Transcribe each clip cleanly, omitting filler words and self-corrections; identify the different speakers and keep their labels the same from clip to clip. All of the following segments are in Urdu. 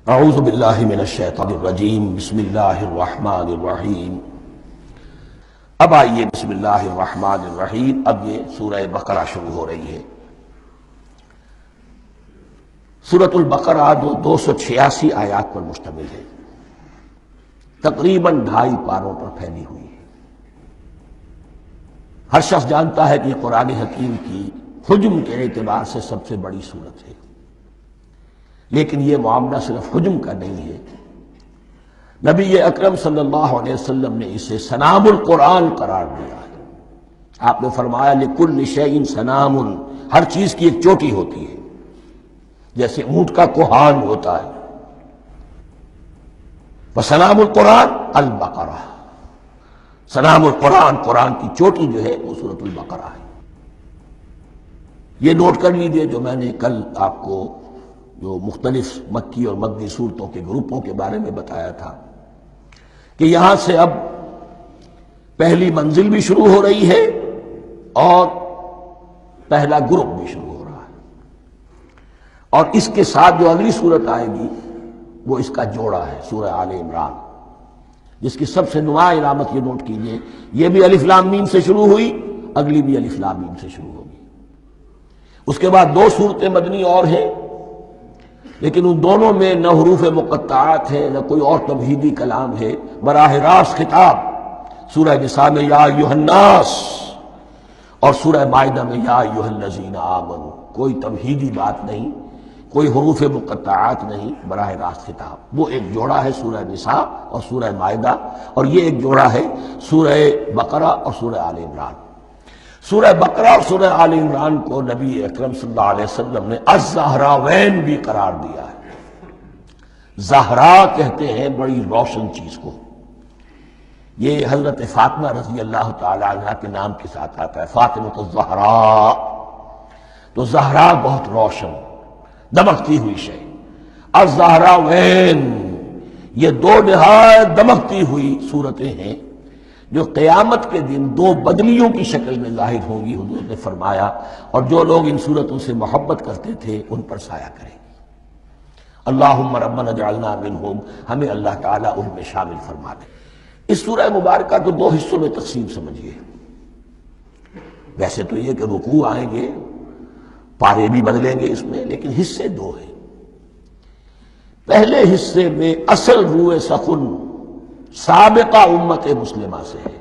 Speaker 1: اعوذ باللہ من الشیطان الرجیم بسم اللہ الرحمن الرحیم۔ اب آئیے بسم اللہ الرحمن الرحیم، اب یہ سورہ بقرہ شروع ہو رہی ہے۔ سورۃ البقرہ جو 286 آیات پر مشتمل ہے، تقریباً 2.5 پاروں پر پھیلی ہوئی ہے۔ ہر شخص جانتا ہے کہ یہ قرآن حکیم کی حجم کے اعتبار سے سب سے بڑی سورت ہے، لیکن یہ معاملہ صرف حجم کا نہیں ہے۔ نبی اکرم صلی اللہ علیہ وسلم نے اسے سنام القرآن قرار دیا ہے۔ آپ نے فرمایا لکل شیء سنام، ہر چیز کی ایک چوٹی ہوتی ہے، جیسے اونٹ کا کوہان ہوتا ہے۔ وسنام القرآن البقرہ، سنام القرآن، قرآن کی چوٹی جو ہے وہ سورۃ البقرہ ہے۔ یہ نوٹ کر لیجئے جو میں نے کل آپ کو جو مختلف مکی اور مدنی صورتوں کے گروپوں کے بارے میں بتایا تھا کہ یہاں سے اب پہلی منزل بھی شروع ہو رہی ہے اور پہلا گروپ بھی شروع ہو رہا ہے، اور اس کے ساتھ جو اگلی صورت آئے گی وہ اس کا جوڑا ہے، سورہ آل عمران، جس کی سب سے نمایاں علامت یہ نوٹ کیجئے، یہ بھی الف لام میم سے شروع ہوئی، اگلی بھی الف لام میم سے شروع ہوگی۔ اس کے بعد 2 صورتیں مدنی اور ہیں، لیکن ان دونوں میں نہ حروف مقطعات ہے نہ کوئی اور تمہیدی کلام ہے، براہ راست خطاب سورہ نساء میں یا ایھا الناس اور سورہ مائدہ میں یا ایھا الذین آمنوا، کوئی تمہیدی بات نہیں، کوئی حروف مقطعات نہیں، براہ راست خطاب۔ وہ ایک جوڑا ہے سورہ نساء اور سورہ مائدہ، اور یہ ایک جوڑا ہے سورہ بقرہ اور سورہ آل عمران۔ سورہ بقرہ اور سورہ آل عمران کو نبی اکرم صلی اللہ علیہ وسلم نے الزہراوین بھی قرار دیا ہے۔ زہرا کہتے ہیں بڑی روشن چیز کو، یہ حضرت فاطمہ رضی اللہ تعالی عنہ کے نام کے ساتھ آتا ہے، فاطمہ الزہراء، تو زہرا بہت روشن دمکتی ہوئی شے۔ الزہراوین، یہ 2 نہایت دمکتی ہوئی صورتیں ہیں جو قیامت کے دن 2 بدلیوں کی شکل میں ظاہر ہوں گی، حضور نے فرمایا، اور جو لوگ ان صورتوں سے محبت کرتے تھے ان پر سایہ کریں گی۔ اللہم ربنا اجعلنا منہم، ہمیں اللہ تعالیٰ ان میں شامل فرما دے۔ اس سورہ مبارکہ کو 2 حصوں میں تقسیم سمجھیے۔ ویسے تو یہ کہ رکوع آئیں گے، پارے بھی بدلیں گے اس میں، لیکن حصے 2 ہیں۔ پہلے حصے میں اصل روح سخن سابقہ امت مسلمہ سے ہے،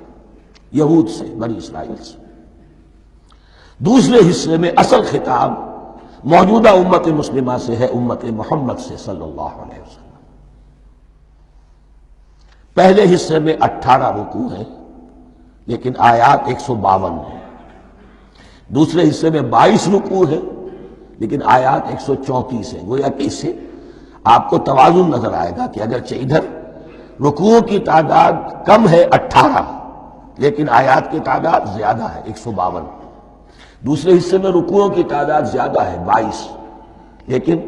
Speaker 1: یہود سے، بنی اسرائیل سے۔ دوسرے حصے میں اصل خطاب موجودہ امت مسلمہ سے ہے، امت محمد سے صلی اللہ علیہ وسلم۔ پہلے حصے میں 18 رکوع ہیں لیکن آیات 152 ہیں۔ دوسرے حصے میں 22 رکوع ہیں لیکن آیات 134 ہیں۔ گویا کہ اس سے آپ کو توازن نظر آئے گا کہ اگرچہ ادھر رکوع کی تعداد کم ہے 18، لیکن آیات کی تعداد زیادہ ہے 152۔ دوسرے حصے میں رکوعوں کی تعداد زیادہ ہے 22، لیکن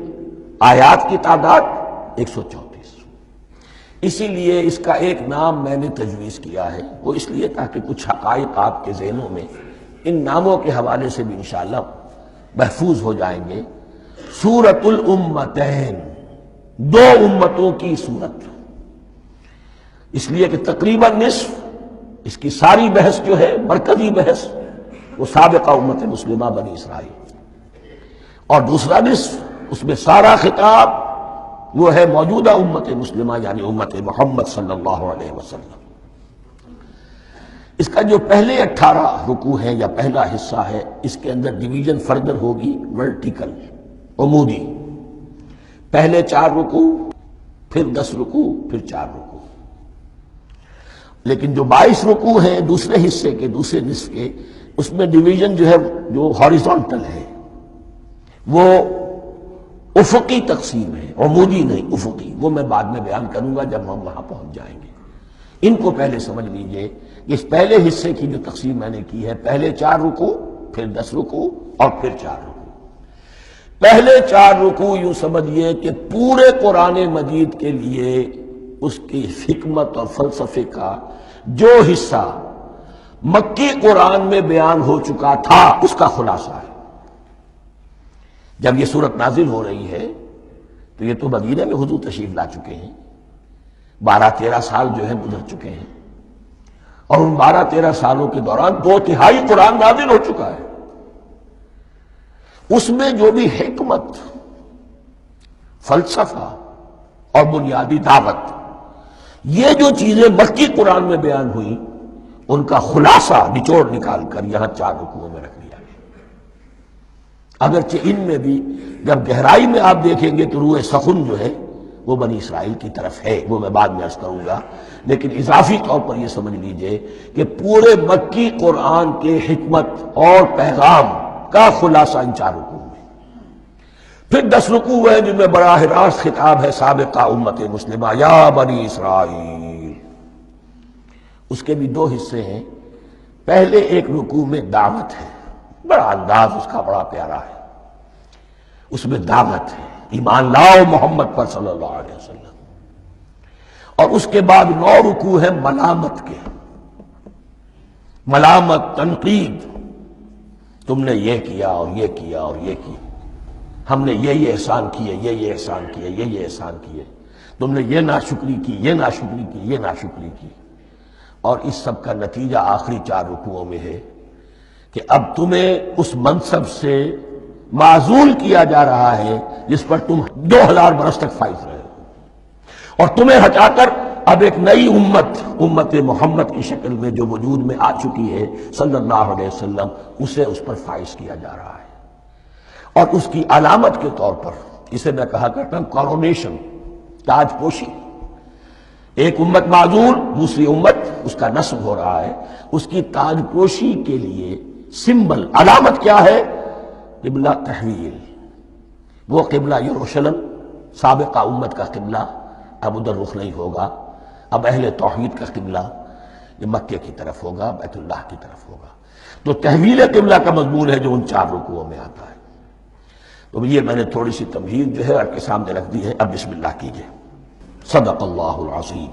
Speaker 1: آیات کی تعداد 134۔ اسی لیے اس کا ایک نام میں نے تجویز کیا ہے، وہ اس لیے تاکہ کچھ حقائق آپ کے ذہنوں میں ان ناموں کے حوالے سے بھی انشاءاللہ محفوظ ہو جائیں گے۔ سورۃ الامتین، 2 امتوں کی سورت، اس لیے کہ تقریباً نصف اس کی ساری بحث جو ہے، مرکزی بحث، وہ سابقہ امت مسلمہ بنی اسرائیل، اور دوسرا نصف اس میں سارا خطاب وہ ہے موجودہ امت مسلمہ یعنی امت محمد صلی اللہ علیہ وسلم۔ اس کا جو پہلے 18 رکوع ہیں یا پہلا حصہ ہے، اس کے اندر ڈویژن فردر ہوگی ورٹیکل، عمودی۔ پہلے 4 رکوع، پھر 10 رکوع، پھر 4 رکوع۔ لیکن جو 22 رکوع ہیں دوسرے حصے کے، دوسرے نصف کے، اس میں ڈویژن جو ہے جو ہاریزونٹل ہے، وہ افقی تقسیم ہے، عمودی نہیں، افقی۔ وہ میں بعد میں بیان کروں گا جب ہم وہاں پہنچ جائیں گے۔ ان کو پہلے سمجھ لیجئے کہ اس پہلے حصے کی جو تقسیم میں نے کی ہے، پہلے 4 رکوع، پھر 10 رکوع اور پھر 4 رکوع۔ پہلے 4 رکوع یوں سمجھیے کہ پورے قرآن مجید کے لیے اس کی حکمت اور فلسفے کا جو حصہ مکی قرآن میں بیان ہو چکا تھا اس کا خلاصہ ہے۔ جب یہ صورت نازل ہو رہی ہے تو یہ تو مدینہ میں حضور تشریف لا چکے ہیں، 12-13 سال جو ہے گزر چکے ہیں، اور ان 12-13 سالوں کے دوران 2/3 قرآن نازل ہو چکا ہے۔ اس میں جو بھی حکمت، فلسفہ اور بنیادی دعوت، یہ جو چیزیں مکی قرآن میں بیان ہوئی، ان کا خلاصہ نچوڑ نکال کر یہاں 4 رکوعوں میں رکھ دیا گیا۔ اگرچہ ان میں بھی جب گہرائی میں آپ دیکھیں گے تو روح سخن جو ہے وہ بنی اسرائیل کی طرف ہے، وہ میں بعد میں عرض کروں گا، لیکن اضافی طور پر یہ سمجھ لیجئے کہ پورے مکی قرآن کے حکمت اور پیغام کا خلاصہ ان 4 رکوعوں میں۔ پھر 10 رکوع ہیں جن میں براہ راست خطاب ہے سابقہ امت مسلمہ، یا بنی اسرائیل۔ اس کے بھی 2 حصے ہیں۔ پہلے ایک رکوع میں دعوت ہے، بڑا انداز اس کا بڑا پیارا ہے، اس میں دعوت ہے، ایمان لاؤ محمد پر صلی اللہ علیہ وسلم۔ اور اس کے بعد 9 رکوع ہیں ملامت کے، ملامت، تنقید، تم نے یہ کیا اور یہ کیا اور یہ کیا، ہم نے یہ احسان کیے، یہ احسان کیے، یہ احسان کیے، تم نے یہ ناشکری کی، یہ ناشکری کی، یہ ناشکری کی۔ اور اس سب کا نتیجہ آخری 4 رکوعوں میں ہے کہ اب تمہیں اس منصب سے معزول کیا جا رہا ہے جس پر تم 2000 برس تک فائز رہے ہو، اور تمہیں ہٹا کر اب ایک نئی امت محمد کی شکل میں جو وجود میں آ چکی ہے صلی اللہ علیہ وسلم، اسے اس پر فائز کیا جا رہا ہے۔ اور اس کی علامت کے طور پر اسے میں کہا کرتا ہوں کورونیشن، تاج پوشی۔ ایک امت معزول، دوسری امت اس کا نصب ہو رہا ہے، اس کی تاج پوشی کے لیے سمبل، علامت کیا ہے؟ قبلہ تحویل۔ وہ قبلہ یروشلم، سابقہ امت کا قبلہ اب ادھر رخ نہیں ہوگا، اب اہل توحید کا قبلہ یہ مکے کی طرف ہوگا، بیت اللہ کی طرف ہوگا۔ تو تحویل قبلہ کا مضمون ہے جو ان 4 رکوعوں میں آتا ہے۔ تو یہ میں نے تھوڑی سی تمہید جو ہے آپ کے سامنے رکھ دی ہے۔ اب بسم اللہ کیجئے۔ صدق اللہ العظیم۔